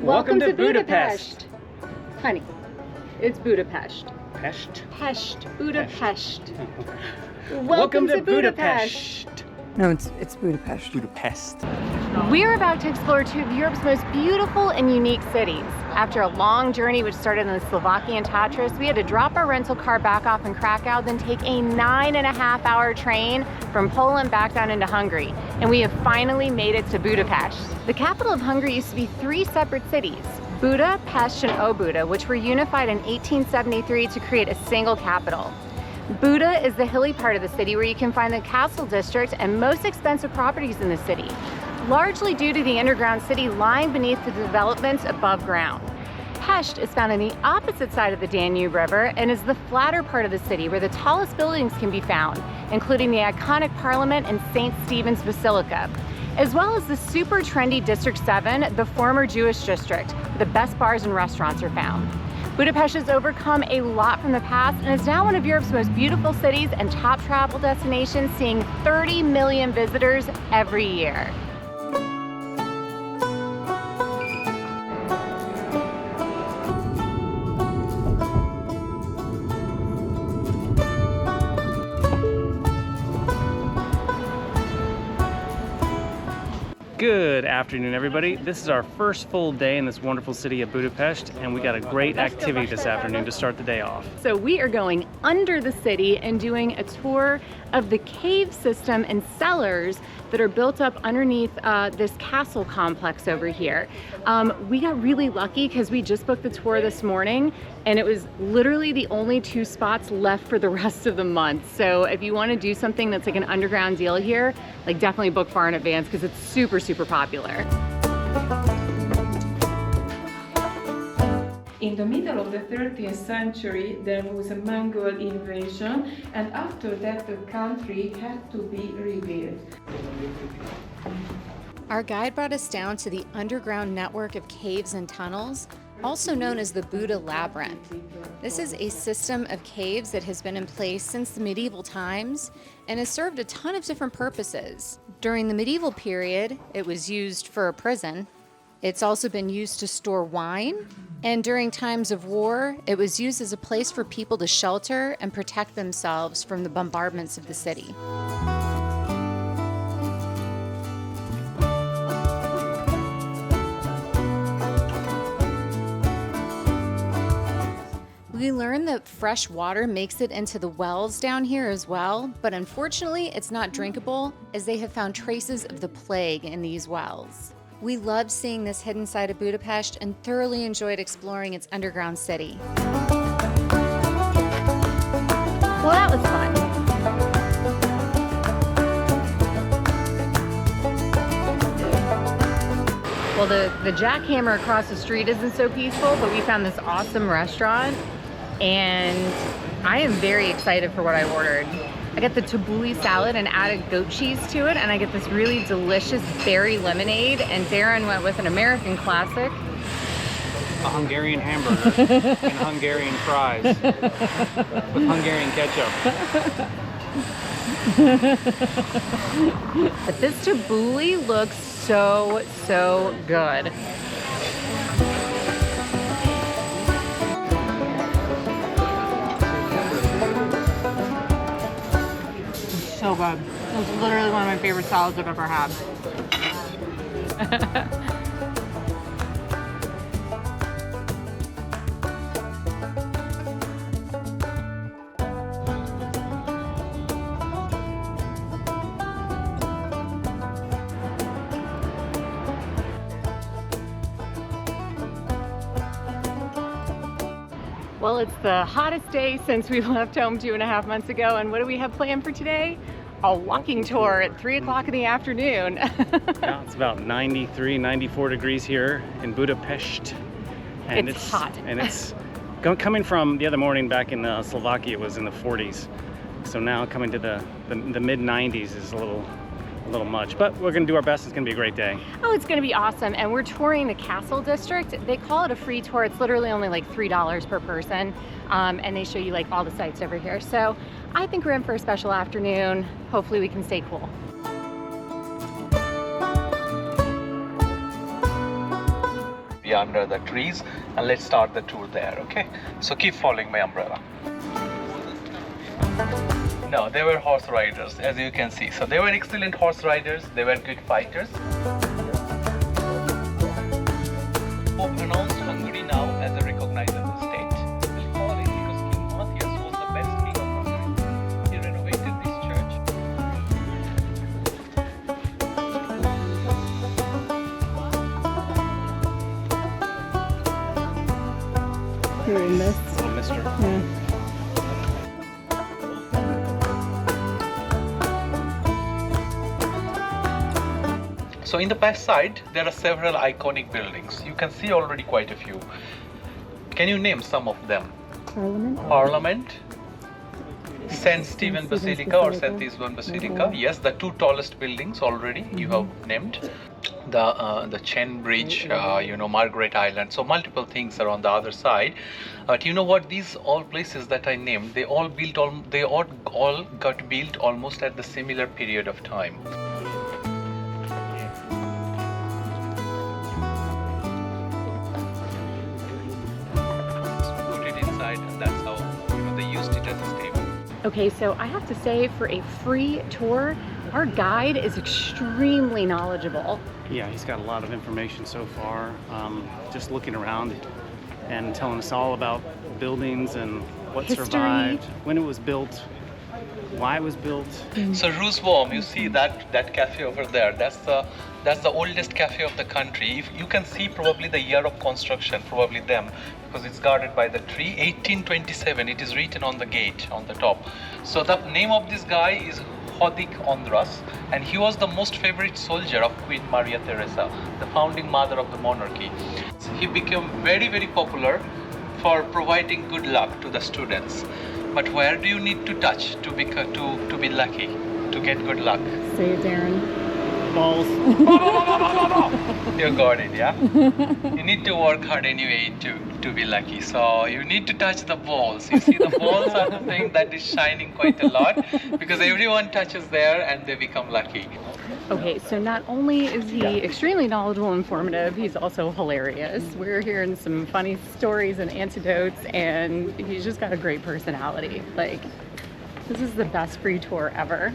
Welcome to Budapest. Honey, it's Budapest. Pest? Budapest. Welcome to Budapest. No, it's Budapest. Budapest. We're about to explore two of Europe's most beautiful and unique cities. After a long journey which started in the Slovakian Tatras, we had to drop our rental car back off in Krakow, then take a 9.5-hour train from Poland back down into Hungary. And we have finally made it to Budapest. The capital of Hungary used to be 3 separate cities, Buda, Pest, and Óbuda, which were unified in 1873 to create a single capital. Buda is the hilly part of the city where you can find the castle district and most expensive properties in the city, largely due to the underground city lying beneath the developments above ground. Pest is found on the opposite side of the Danube River and is the flatter part of the city where the tallest buildings can be found, including the iconic Parliament and St. Stephen's Basilica, as well as the super trendy District 7, the former Jewish district, where the best bars and restaurants are found. Budapest has overcome a lot from the past and is now one of Europe's most beautiful cities and top travel destinations, seeing 30 million visitors every year. Good afternoon, everybody. This is our first full day in this wonderful city of Budapest, and we got a great activity this afternoon to start the day off. So we are going under the city and doing a tour of the cave system and cellars that are built up underneath this castle complex over here. We got really lucky because we just booked the tour this morning and it was literally the only 2 spots left for the rest of the month. So if you want to do something that's like an underground deal here, like definitely book far in advance because it's super, super popular. In the middle of the 13th century, there was a Mongol invasion, and after that the country had to be rebuilt. Our guide brought us down to the underground network of caves and tunnels, also known as the Buda labyrinth. This is a system of caves that has been in place since the medieval times and has served a ton of different purposes. During the medieval period, it was used for a prison. It's also been used to store wine, and during times of war, it was used as a place for people to shelter and protect themselves from the bombardments of the city. We learned that fresh water makes it into the wells down here as well, but unfortunately it's not drinkable as they have found traces of the plague in these wells. We loved seeing this hidden side of Budapest and thoroughly enjoyed exploring its underground city. Well, that was fun. Well, the jackhammer across the street isn't so peaceful, but we found this awesome restaurant and I am very excited for what I ordered. I got the tabbouleh salad and added goat cheese to it, and I get this really delicious berry lemonade, and Darren went with an American classic. A Hungarian hamburger and Hungarian fries with Hungarian ketchup. But this tabbouleh looks so good. So good. It was literally one of my favorite salads I've ever had. Well, it's the hottest day since we left home 2.5 months ago, and what do we have planned for today? A walking tour at 3 o'clock in the afternoon. Yeah, it's about 93, 94 degrees here in Budapest. And it's hot. And it's coming from the other morning back in Slovakia, it was in the 40s. So now coming to the mid 90s is a little much, but we're gonna do our best. It's gonna be a great day. Oh, it's gonna be awesome. And we're touring the castle district. They call it a free tour. It's literally only like $3 per person. And they show you like all the sites over here. So I think we're in for a special afternoon. Hopefully we can stay cool. The area under the trees, and let's start the tour there, okay? So keep following my umbrella. No, they were horse riders, as you can see. So they were excellent horse riders, they were good fighters. Pronounced Hungary now as a recognizable state. We call it because King Matthias was the best king of Hungary. He renovated this church. You're in this. Little mister. Yeah. So in the past side, there are several iconic buildings. You can see already quite a few. Can you name some of them? Parliament, St. Stephen Basilica or St. Stephen Basilica. Yes, the two tallest buildings already you have named. The Chen Bridge, Margaret Island. So multiple things are on the other side. But you know what? These all places that I named, they all got built almost at the similar period of time. And that's how they used it as a stable. Okay, so I have to say, for a free tour, our guide is extremely knowledgeable. Yeah, he's got a lot of information so far. Just looking around and telling us all about buildings and what History. survived, when it was built, why it was built. So Roosevelt, you see that cafe over there, that's the oldest cafe of the country. If you can see probably the year of construction, probably them, because it's guarded by the tree. 1827, it is written on the gate on the top. So the name of this guy is Hodik Andras, and he was the most favorite soldier of Queen Maria Theresa, the founding mother of the monarchy. He became very, very popular for providing good luck to the students. But where do you need to touch to be lucky, to get good luck? Say it, Darren. Balls. You got it, yeah? You need to work hard anyway to be lucky. So you need to touch the balls. You see, the balls are the thing that is shining quite a lot because everyone touches there and they become lucky. Okay, so not only is he extremely knowledgeable and informative, he's also hilarious. We're hearing some funny stories and anecdotes, and he's just got a great personality. Like, this is the best free tour ever.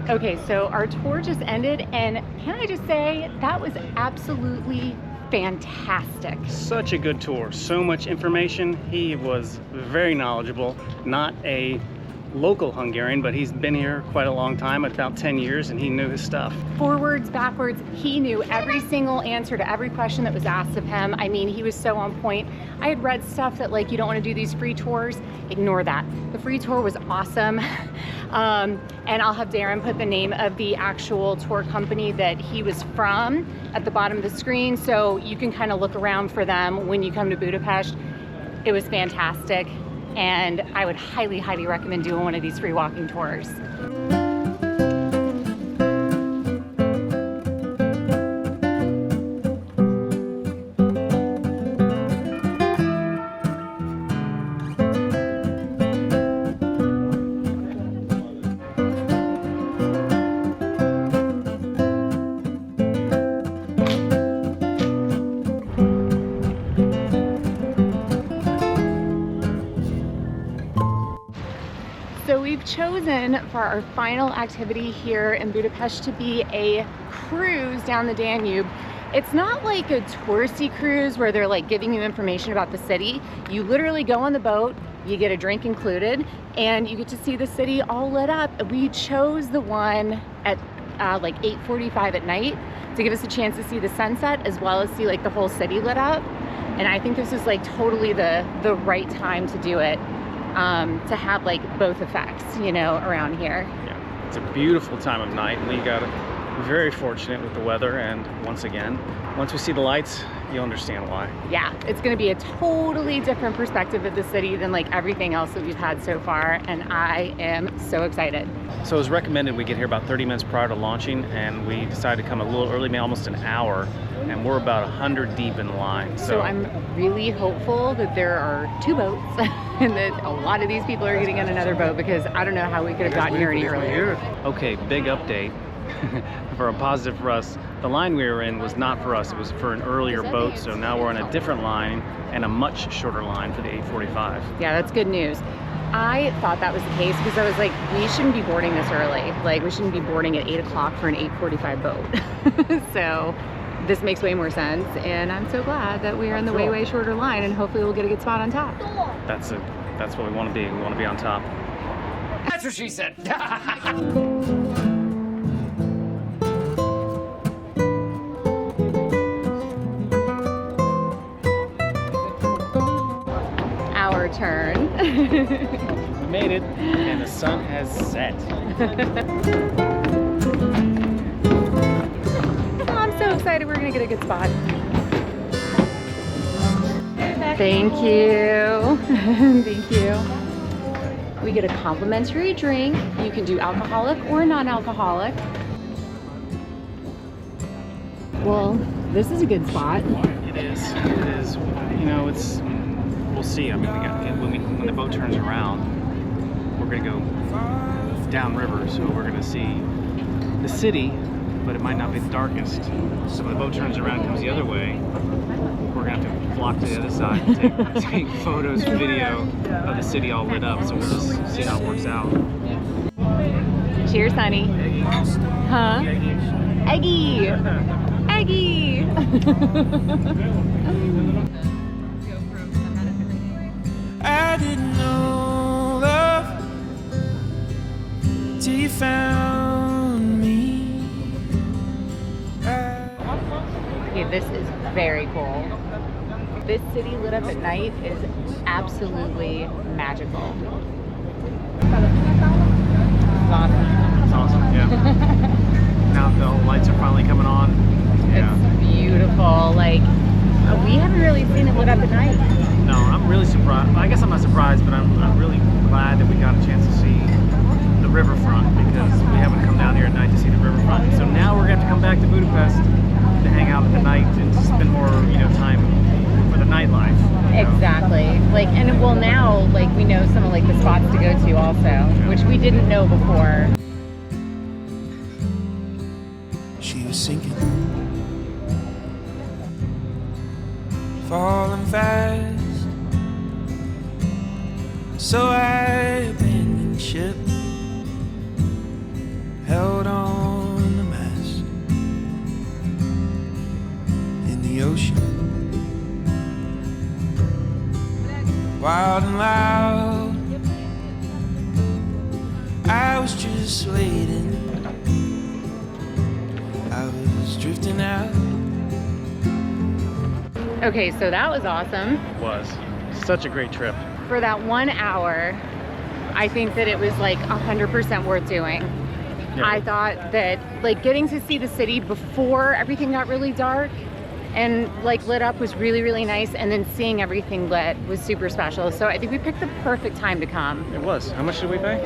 Okay, so our tour just ended, and can I just say, that was absolutely fantastic. Such a good tour, so much information. He was very knowledgeable, not a local Hungarian, but he's been here quite a long time, about 10 years, and he knew his stuff. Forwards, backwards, he knew every single answer to every question that was asked of him. I mean, he was so on point. I had read stuff that, like, you don't want to do these free tours. Ignore that. The free tour was awesome. And I'll have Darren put the name of the actual tour company that he was from at the bottom of the screen, so you can kind of look around for them when you come to Budapest. It was fantastic, and I would highly, highly recommend doing one of these free walking tours. So we've chosen for our final activity here in Budapest to be a cruise down the Danube. It's not like a touristy cruise where they're like giving you information about the city. You literally go on the boat, you get a drink included, and you get to see the city all lit up. We chose the one at like 8:45 at night to give us a chance to see the sunset as well as see like the whole city lit up. And I think this is like totally the right time to do it. To have like both effects, you know, around here. Yeah, it's a beautiful time of night, and we got very fortunate with the weather, and once again, once we see the lights, you'll understand why. Yeah, it's gonna be a totally different perspective of the city than like everything else that we've had so far, and I am so excited. So it was recommended we get here about 30 minutes prior to launching, and we decided to come a little early, maybe almost an hour, and we're about 100 deep in line. So I'm really hopeful that there are 2 boats and that a lot of these people are getting on another boat, because I don't know how we could have gotten here any earlier. Okay, big update. For a positive for us, the line we were in was not for us, it was for an earlier boat, so now we're on a different line and a much shorter line for the 8:45. Yeah, that's good news. I thought that was the case because I was like, we shouldn't be boarding this early. Like, we shouldn't be boarding at 8 o'clock for an 8:45 boat. So this makes way more sense, and I'm so glad that we are in the way shorter line, and hopefully we'll get a good spot on top. That's what we want to be. We want to be on top. That's what she said. Our turn. We made it, and the sun has set. I'm so excited we're gonna get a good spot. Thank you. Thank you. We get a complimentary drink. You can do alcoholic or non-alcoholic. Well, this is a good spot. It is. It is. You know, it's. We'll see. I mean, when the boat turns around, we're gonna go downriver, so we're gonna see the city, but it might not be the darkest. So when the boat turns around and comes the other way, we're gonna have to flock to the other side and take photos, video of the city all lit up. So we'll just see how it works out. Cheers, honey. Huh? Eggy! Eggy! I didn't know love till you found me. Okay, this is very cool. This city lit up at night is absolutely magical. Awesome. It's awesome. Yeah. Now the lights are finally coming on. Yeah. It's beautiful. Like, we haven't really seen it lit up at night. No, I'm really surprised. I guess I'm not surprised, but I'm really glad that we got a chance to see the riverfront, because we haven't come down here at night to see the riverfront. So now we're going to have to come back to Budapest to hang out at the night and to spend more, time for the nightlife. Exactly. Like, and well, now, like, we know some of like the spots to go to also, which we didn't know before. She was sinking, falling fast. So I abandoned ship, held on the mast in the ocean, wild and loud. I was just waiting, I was drifting out. Okay, so that was awesome. It was such a great trip. For that 1 hour, I think that it was like 100% worth doing. Yeah. I thought that like getting to see the city before everything got really dark and like lit up was really, really nice, and then seeing everything lit was super special. So I think we picked the perfect time to come. It was. How much did we pay?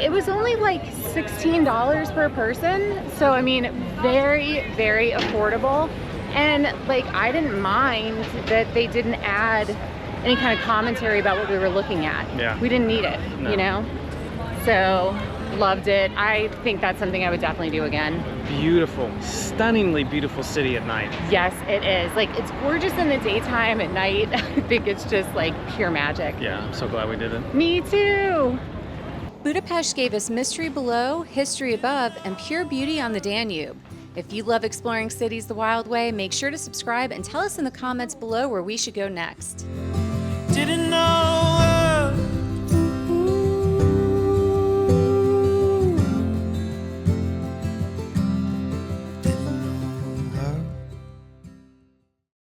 It was only like $16 per person. So I mean, very, very affordable. And like, I didn't mind that they didn't add any kind of commentary about what we were looking at. Yeah. We didn't need it, No. So loved it. I think that's something I would definitely do again. Beautiful, stunningly beautiful city at night. Yes, it is. Like, it's gorgeous in the daytime. At night, I think it's just like pure magic. Yeah, I'm so glad we did it. Me too. Budapest gave us mystery below, history above, and pure beauty on the Danube. If you love exploring cities the wild way, make sure to subscribe and tell us in the comments below where we should go next. Didn't know